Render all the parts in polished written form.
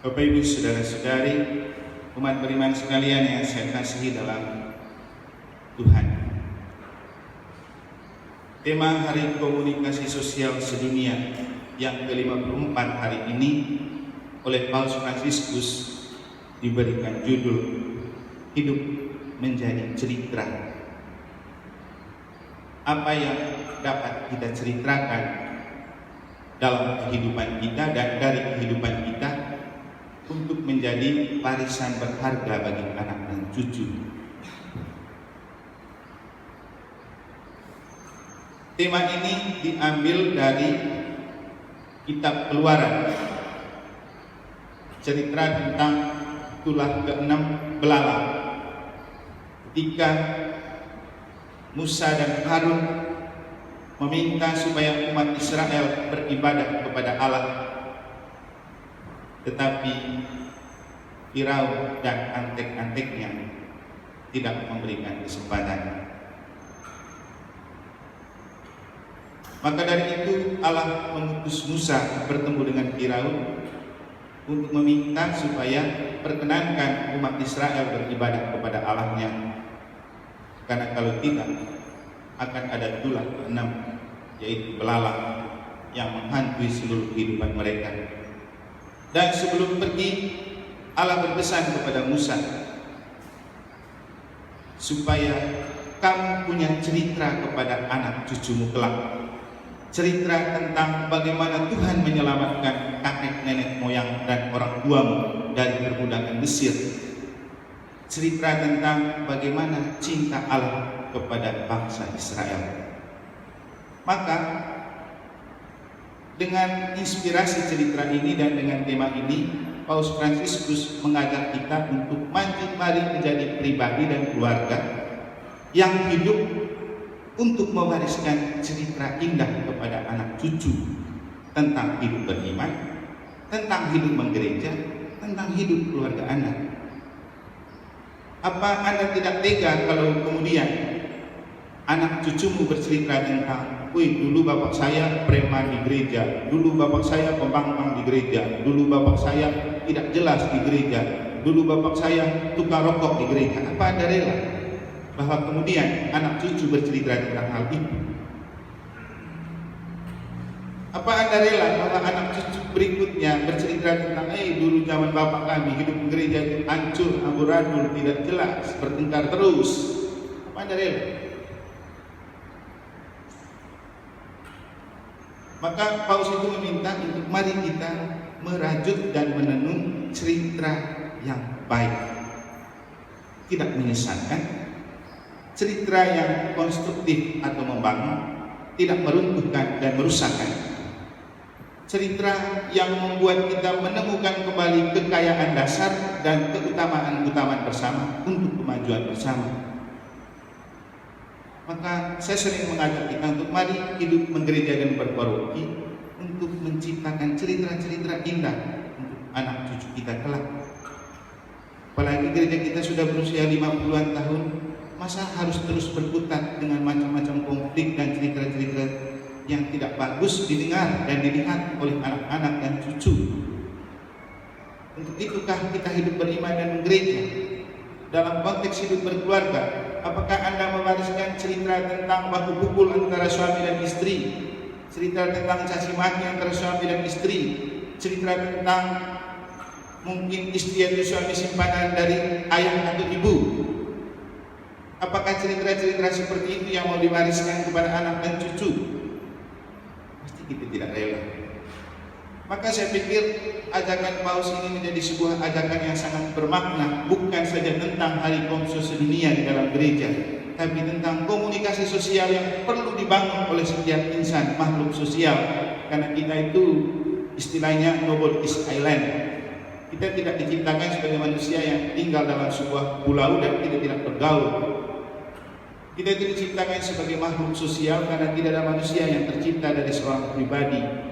Bapak Ibu Saudara-saudari, umat beriman sekalian yang saya kasihi dalam Tuhan. Tema Hari Komunikasi Sosial Sedunia yang ke-54 hari ini oleh Paus Fransiskus diberikan judul Hidup Menjadi Cerita. Apa yang dapat kita ceritakan dalam kehidupan kita dan dari kehidupan kita untuk menjadi warisan berharga bagi anak dan cucu. Tema ini diambil dari kitab Keluaran, cerita tentang tulah ke-6 belalang. Ketika Musa dan Harun meminta supaya umat Israel beribadah kepada Allah, tetapi Firaun dan antek-anteknya tidak memberikan kesempatan. Maka dari itu Allah mengutus Musa bertemu dengan Firaun untuk meminta supaya perkenankan umat Israel beribadah kepada Allahnya. Karena kalau tidak, akan ada tulah ke-6, yaitu belalang yang menghantui seluruh kehidupan mereka. Dan sebelum pergi, Allah berpesan kepada Musa supaya kamu punya cerita kepada anak cucumu kelak. Cerita tentang bagaimana Tuhan menyelamatkan kakek nenek moyang dan orang tuamu dari perbudakan Mesir. Cerita tentang bagaimana cinta Allah kepada bangsa Israel. Maka dengan inspirasi cerita ini dan dengan tema ini, Paus Fransiskus mengajak kita untuk mari menjadi pribadi dan keluarga yang hidup untuk mewariskan cerita indah kepada anak cucu tentang hidup beriman, tentang hidup menggereja, tentang hidup keluarga anak. Apa Anda tidak tega kalau kemudian anak cucumu bercerita tentang, wih, dulu bapak saya preman di gereja, dulu bapak saya pembangkang di gereja, dulu bapak saya tidak jelas di gereja, dulu bapak saya tukang rokok di gereja. Apa Anda rela bahwa kemudian anak cucu bercerita tentang hal itu? Apa Anda rela bahwa anak cucu berikutnya bercerita tentang, dulu zaman bapak kami hidup di gereja itu hancur, amburadul, tidak jelas, bertengkar terus? Apa Anda rela? Maka Paus itu meminta untuk mari kita merajut dan menenun cerita yang baik, tidak menyesatkan, cerita yang konstruktif atau membangun, tidak meruntuhkan dan merusakkan, cerita yang membuat kita menemukan kembali kekayaan dasar dan keutamaan-keutamaan bersama untuk kemajuan bersama. Maka saya sering mengajak kita untuk mari hidup menggereja dan berparoki untuk menciptakan cerita-cerita indah untuk anak cucu kita kelak. Apalagi gereja kita sudah berusia 50-an tahun, masa harus terus berkutat dengan macam-macam konflik dan cerita-cerita yang tidak bagus didengar dan dilihat oleh anak-anak dan cucu. Untuk itukah kita hidup beriman dan menggereja? Dalam konteks hidup berkeluarga, apakah Anda mewariskan cerita tentang baku pukul antara suami dan istri, cerita tentang caci maki antara suami dan istri, cerita tentang mungkin istri atau suami simpanan dari ayah atau ibu? Apakah cerita-cerita seperti itu yang mau diwariskan kepada anak dan cucu? Pasti kita tidak rela. Maka saya pikir ajakan Paus ini menjadi sebuah ajakan yang sangat bermakna, bukan saja tentang Hari Komunikasi Sedunia di dalam gereja, tapi tentang komunikasi sosial yang perlu dibangun oleh setiap insan, makhluk sosial. Karena kita itu istilahnya nobody is island. Kita tidak diciptakan sebagai manusia yang tinggal dalam sebuah pulau dan kita tidak bergaul. Kita itu diciptakan sebagai makhluk sosial karena tidak ada manusia yang tercipta dari seorang pribadi.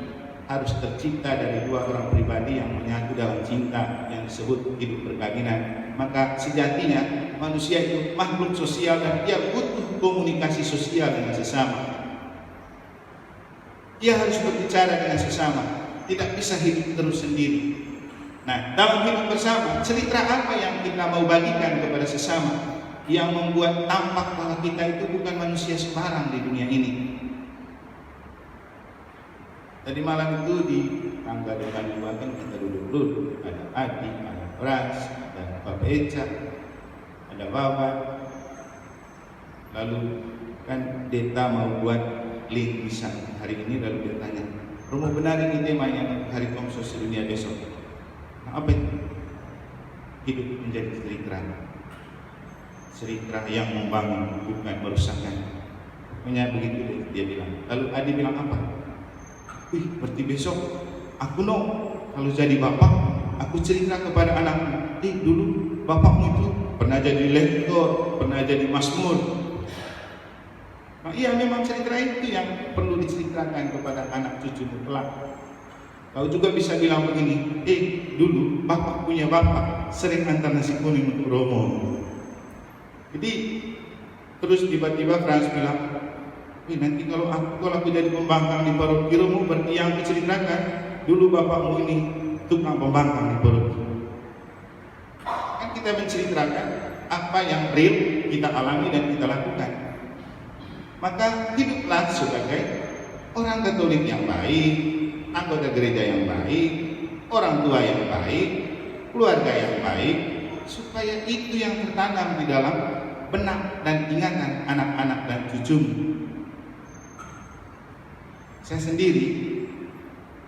Harus tercipta dari dua orang pribadi yang menyatu dalam cinta yang disebut hidup berkawinan. Maka sejatinya manusia itu makhluk sosial dan dia butuh komunikasi sosial dengan sesama. Dia harus berbicara dengan sesama, tidak bisa hidup terus sendiri. Nah, dalam hidup bersama, cerita apa yang kita mau bagikan kepada sesama yang membuat tampak bahwa kita itu bukan manusia sembarang di dunia ini. Tadi malam itu di tangga depan jembatan kita duduk-duduk, ada Adi, ada Pras, ada Bapak Eca, ada Bapak. Lalu kan Deta mau buat link bisa hari ini, lalu dia tanya, Romo benar ini temanya hari Kongso Sedunia besok. Nah, apa itu? Hidup menjadi cerita yang membangun, bukan merusakkan. Pokoknya begitu dia bilang. Lalu Adi bilang apa? Wih, berarti besok aku kalau jadi bapak, aku cerita kepada anakku, dulu bapakmu itu pernah jadi lektor, pernah jadi masmur. Nah, iya, memang cerita itu yang perlu diceritakan kepada anak cucumu kelak. Kau juga bisa bilang begini, dulu bapak punya bapak sering antar nasi kuning untuk Romo. Jadi terus tiba-tiba Frans bilang, nanti kalau aku jadi pembangkang di paroki Romo, berarti yang diceritakan dulu bapakmu ini tukang pembangkang di paroki. Kan kita menceritakan apa yang real kita alami dan kita lakukan. Maka hiduplah sebagai orang Katolik yang baik, anggota gereja yang baik, orang tua yang baik, keluarga yang baik, supaya itu yang tertanam di dalam benak dan ingatan anak-anak dan cucumu. Saya sendiri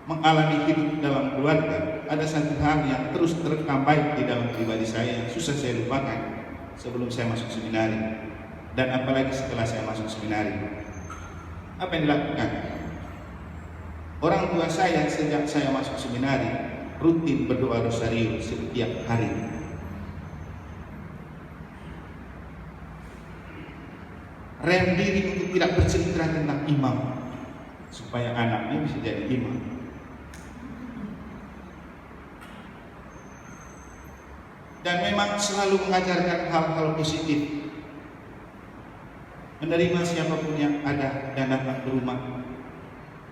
mengalami hidup dalam keluarga, ada satu hal yang terus terekam baik di dalam pribadi saya yang susah saya lupakan sebelum saya masuk seminari. Dan apalagi setelah saya masuk seminari, apa yang dilakukan? Orang tua saya sejak saya masuk seminari rutin berdoa rosario setiap hari. Rem diri untuk tidak bercerita tentang imam, supaya anaknya bisa jadi imam. Dan memang selalu mengajarkan hal-hal positif. Menerima siapapun yang ada dan datang ke rumah.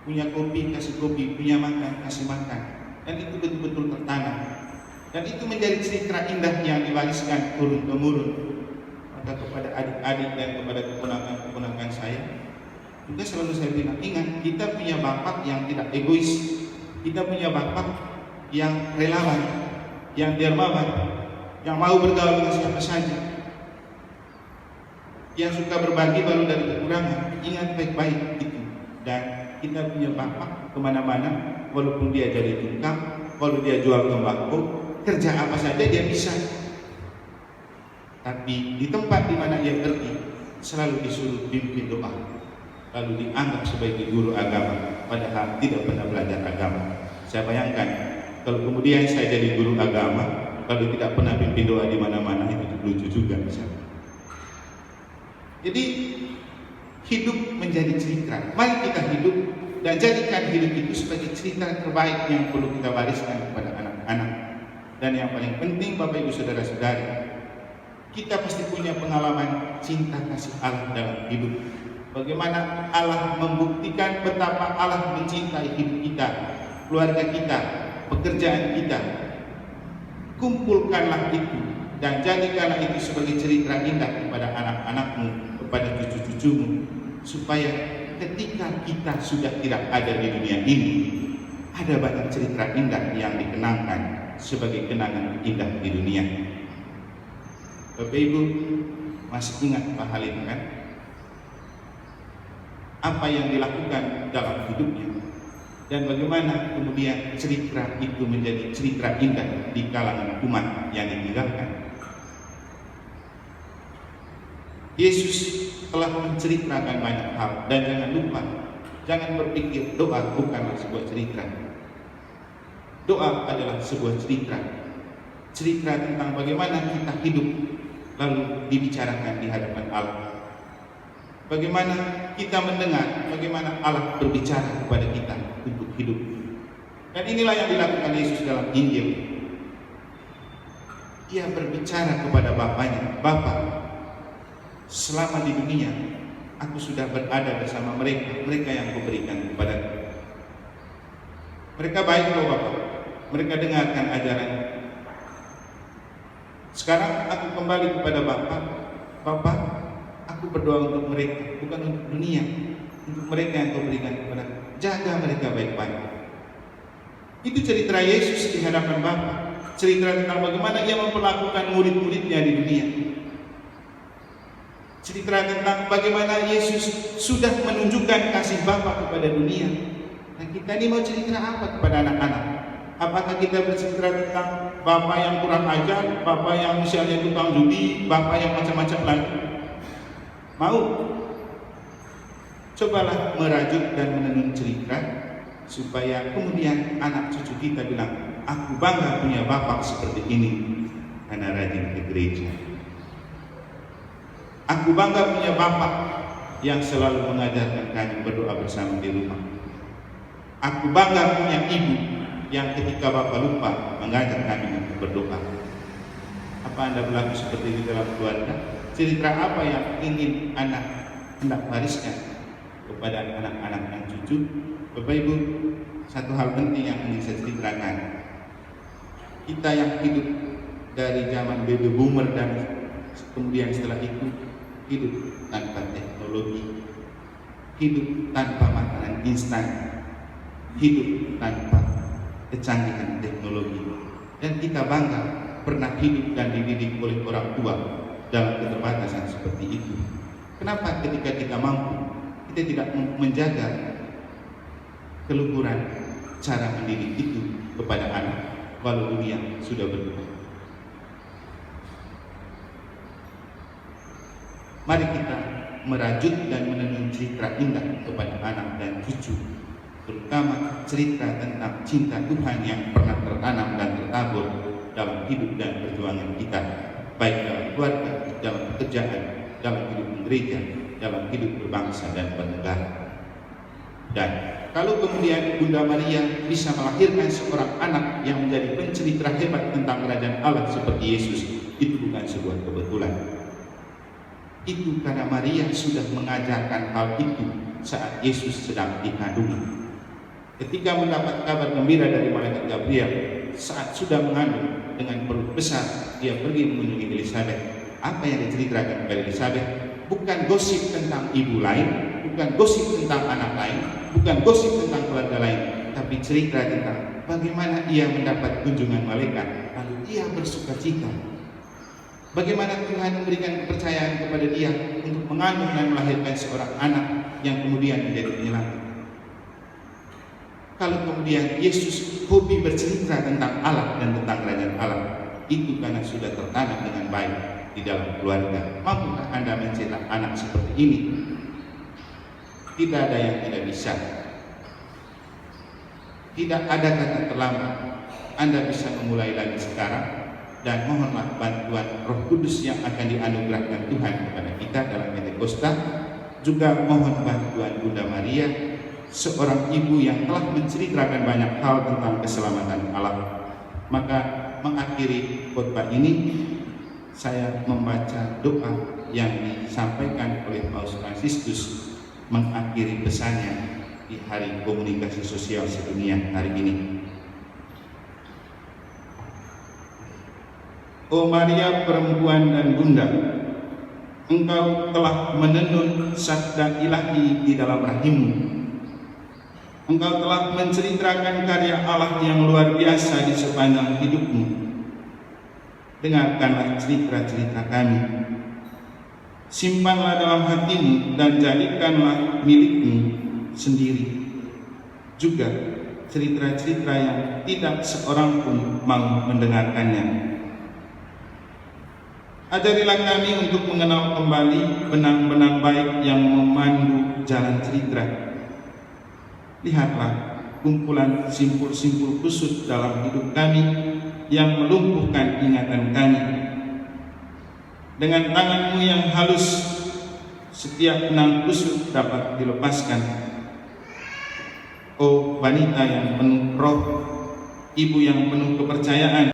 Punya kopi, kasih kopi, punya makan, kasih makan. Dan itu betul-betul tertanam. Dan itu menjadi cerita indah yang diwariskan turun-temurun. Maka kepada adik-adik dan kepada keponakan-keponakan saya, juga selalu saya bilang, ingat, kita punya bapak yang tidak egois. Kita punya bapak yang relawan, yang dermawan, yang mau bergaul dengan siapa saja, yang suka berbagi baru dari kekurangan. Ingat baik-baik itu. Dan kita punya bapak kemana-mana, walaupun dia jadi tukang, walaupun dia jual tembakau, kerja apa saja dia bisa. Tapi di tempat di mana ia pergi, selalu disuruh pimpin doa, lalu dianggap sebagai guru agama, padahal tidak pernah belajar agama. Saya bayangkan kalau kemudian saya jadi guru agama, kalau tidak pernah pimpin doa di mana-mana, itu lucu juga misalnya. Jadi hidup menjadi cerita. Mari kita hidup dan jadikan hidup itu sebagai cerita terbaik yang perlu kita wariskan kepada anak-anak. Dan yang paling penting, Bapak Ibu Saudara-saudari, kita pasti punya pengalaman cinta kasih Allah dalam hidup. Bagaimana Allah membuktikan betapa Allah mencintai hidup kita, keluarga kita, pekerjaan kita. Kumpulkanlah itu dan jadikanlah itu sebagai cerita indah kepada anak-anakmu, kepada cucu-cucumu, supaya ketika kita sudah tidak ada di dunia ini, ada banyak cerita indah yang dikenangkan sebagai kenangan indah di dunia. Bapak Ibu masih ingat Pak Halim kan? Apa yang dilakukan dalam hidupnya dan bagaimana kemudian cerita itu menjadi cerita indah di kalangan umat yang ditinggalkan. Yesus telah menceritakan banyak hal, dan jangan lupa, jangan berpikir doa bukanlah sebuah cerita. Doa adalah sebuah cerita tentang bagaimana kita hidup lalu dibicarakan di hadapan Allah. Bagaimana kita mendengar, bagaimana Allah berbicara kepada kita untuk hidup. Dan inilah yang dilakukan Yesus dalam Injil. Ia berbicara kepada Bapaknya, Bapa, selama di dunia, aku sudah berada bersama mereka yang kuberikan kepadaku. Mereka baik loh Bapak, mereka dengarkan ajaran. Sekarang aku kembali kepada Bapak. Bapak, aku berdoa untuk mereka, bukan untuk dunia, untuk mereka yang Kau berikan kepada. Jaga mereka baik-baik. Itu cerita Yesus di hadapan Bapa. Cerita tentang bagaimana Ia memperlakukan murid-muridnya di dunia. Cerita tentang bagaimana Yesus sudah menunjukkan kasih Bapa kepada dunia. Nah, kita ini mau cerita apa kepada anak-anak? Apakah kita bercerita tentang Bapak yang kurang ajar, Bapak yang misalnya tukang judi, Bapak yang macam-macam lagi? Mau? Cobalah merajut dan menenun cerita, supaya kemudian anak cucu kita bilang, aku bangga punya Bapak seperti ini karena rajin ke gereja. Aku bangga punya Bapak yang selalu mengajarkan kami berdoa bersama di rumah. Aku bangga punya ibu yang ketika Bapak lupa mengajak kami untuk berdoa. Apa Anda berlaku seperti di dalam keluarga? Cerita apa yang ingin anak hendak wariskan kepada anak-anak dan cucu? Bapak Ibu, satu hal penting yang ingin saya ceritakan. Kita yang hidup dari zaman baby boomer dan kemudian setelah itu hidup tanpa teknologi, hidup tanpa makanan instan, hidup tanpa kecanggihan teknologi, dan kita bangga pernah hidup dan dididik oleh orang tua dalam keterbatasan seperti itu. Kenapa ketika kita mampu, kita tidak menjaga keluhuran cara mendidik itu kepada anak walau dunia sudah berubah? Mari kita merajut dan menenun cerita indah kepada anak dan cucu, terutama cerita tentang cinta Tuhan yang pernah tertanam dan tertabur dalam hidup dan perjuangan kita, baik dalam keluarga, dalam pekerjaan, dalam hidup gereja, dalam hidup berbangsa dan bernegara. Dan kalau kemudian Bunda Maria bisa melahirkan seorang anak yang menjadi pencerita hebat tentang kerajaan Allah seperti Yesus, itu bukan sebuah kebetulan. Itu karena Maria sudah mengajarkan hal itu saat Yesus sedang dikandungi. Ketika mendapat kabar gembira dari malaikat Gabriel, saat sudah mengandung dengan perut besar, dia pergi mengunjungi Elizabeth. Apa yang diceritakan kepada Elizabeth? Bukan gosip tentang ibu lain, bukan gosip tentang anak lain, bukan gosip tentang keluarga lain, tapi cerita tentang bagaimana ia mendapat kunjungan malaikat, lalu ia bersuka cita. Bagaimana Tuhan memberikan kepercayaan kepada dia untuk mengandung dan melahirkan seorang anak yang kemudian menjadi penyelamat. Kalau kemudian Yesus hobi bercerita tentang Allah dan tentang kerajaan Allah, itu karena sudah tertanam dengan baik di dalam keluarga. Mampukah Anda mencetak anak seperti ini? Tidak ada yang tidak bisa. Tidak ada kata terlambat. Anda bisa memulai lagi sekarang. Dan mohonlah bantuan Roh Kudus yang akan dianugerahkan Tuhan kepada kita dalam Pentakosta. Juga mohon bantuan Bunda Maria, seorang ibu yang telah menceritakan banyak hal tentang keselamatan Allah. Maka mengakhiri khotbah ini, saya membaca doa yang disampaikan oleh Paus Fransiskus mengakhiri pesannya di Hari Komunikasi Sosial Sedunia hari ini. O Maria perempuan dan bunda, Engkau telah menenun sabda ilahi di dalam rahimmu. Engkau telah menceritakan karya Allah yang luar biasa di sepanjang hidupmu. Dengarkanlah cerita-cerita kami. Simpanlah dalam hatimu dan jadikanlah milikmu sendiri. Juga cerita-cerita yang tidak seorang pun mau mendengarkannya. Ajarilah kami untuk mengenal kembali benang-benang baik yang memandu jalan cerita. Lihatlah kumpulan simpul-simpul kusut dalam hidup kami yang melumpuhkan ingatan kami. Dengan tanganmu yang halus, setiap benang kusut dapat dilepaskan. Oh wanita yang penuh roh, ibu yang penuh kepercayaan,